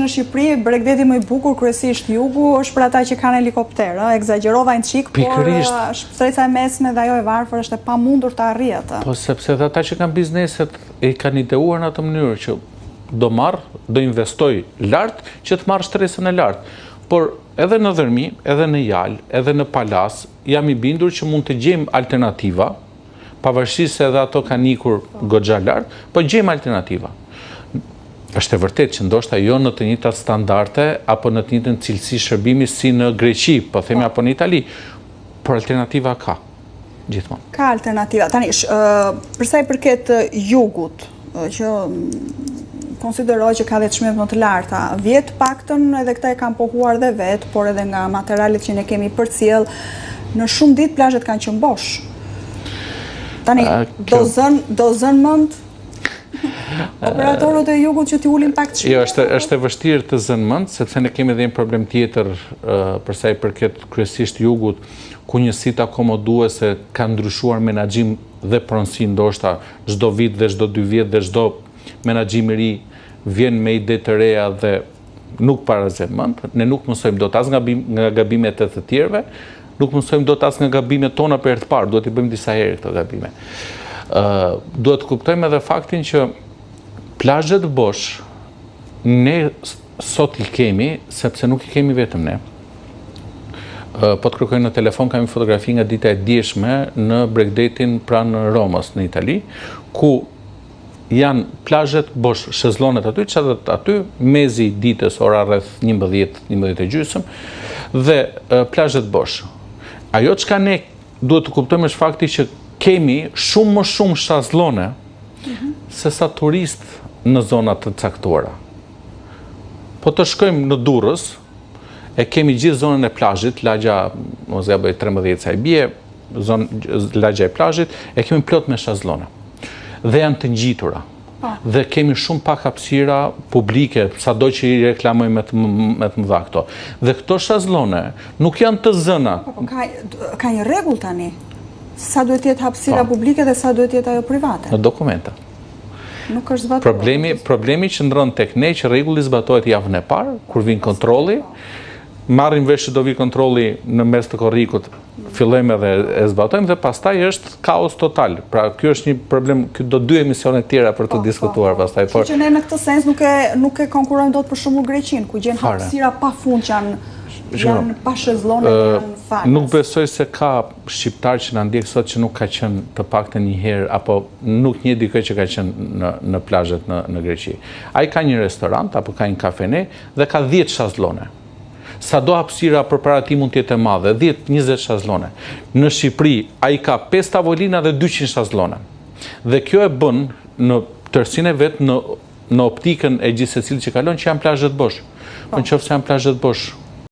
Në Shqipëri, Bregdeti më i bukur, kryesisht jugu, është për ata që kanë helikopter, egzagerova në qik, por streca e mesme dhe ajo e varfër është e pamundur të arrihet. Po sepse dhe ata që kanë bizneset e kanë ideuar në atë mënyrë që do investoj lartë që të marrë shtresën e lartë. Por edhe në Dërmi, edhe në Jalë, edhe në Palas, jam i bindur që mund të gjejmë alternativa, pavarësisht se edhe ato kanë ikur goxha lartë, po gjejmë alternativa. Është e vërtet që ndoshta jo në të njëjtat standarde apo në të njëjtën cilësi shërbimi si në Greqi, po themi apo në Itali, por alternativa ka gjithmonë. Ka alternativa. Tani, për sa i përket jugut, që konsideroj që ka dhe çmimet më të larta, vjet paktën edhe këta e kanë pohuar dhe vetë, por edhe nga materialet që ne kemi përcjell, në shumë ditë plazhet kanë qenë bosh. Tani, do zën mend operatorët e jugut që t'i ulin pak çmimet? Jo, është e vështirë të zënë mend, sepse ne kemi edhe një problem tjetër për sa i përket kryesisht jugut, ku njësitë akomoduese kanë ndryshuar menaxhim dhe pronësi ndoshta çdo vit dhe çdo 2 vjet dhe çdo menaxhim i ri vjen me ide të reja dhe nuk parazën mend. Ne nuk mësojmë dot as nga gabimet e të tjerëve, nuk mësojmë dot as nga gabimet tona për herë të parë, duhet i bëjmë disa herë këto gabime. Duhet të kuptojmë edhe faktin që plazhet bosh ne sot i kemi, sepse nuk i kemi vetëm ne. Po të kërkojnë në telefon, kam një fotografi nga dita e djeshme në Bregdetin pranë Romës në Itali, ku janë plazhet bosh, shezlonet aty, çadrat aty, mezi ditës ora rreth 11:30 dhe plazhet bosh. Ajo çka ne duhet të kuptojmë është fakti që kemi shumë më shumë shazllone se sa turist në zonat të caktuara. Po të shkojmë në Durrës, e kemi gjithë zonën e plazhit, lagja, mos gaboj 13 sa i bie, lagja e plazhit, e kemi plot me shazllone. Dhe janë të ngjitura. Dhe kemi shumë pak hapësira publike, sado që i reklamojmë me të mëdha këto. Dhe këto shazllone nuk janë të zëna. Ka një rregull tani. Sa duhet jetë hapësira publike dhe sa duhet jetë ajo private? Në dokumenta. Nuk është zbatuar. Problemi që ndron tek ne që rregulli zbatohet javën e parë, kur vin kontrolli, marrim vesh që do vi kontrolli në mes të korrikut, fillojmë edhe e zbatojmë dhe pastaj është kaos total. Pra ky është një problem, ky do 2 emisione tjera për të diskutuar pastaj. Që ne në këtë sens nuk e konkurrojmë dot për shembull Greqin, ku gjen hapësira pafund që janë pa shezllone, janë falas. Nuk besoj se ka shqiptar që na ndjek sot që nuk ka qenë të paktën një herë apo nuk një dikë që ka qenë në plazhet në Greqi. Ai ka një restorant apo ka një kafene dhe ka 10 shazllone. Sado hapësira përpara tij mund të jetë e madhe, 10-20 shazllone. Në Shqipëri ai ka 5 tavolina dhe 200 shazllone. Dhe kjo e bën në tërësinë e vet në optikën e gjithë secilit që kalon që janë plazhet bosh. Po nëse janë plazhet bosh,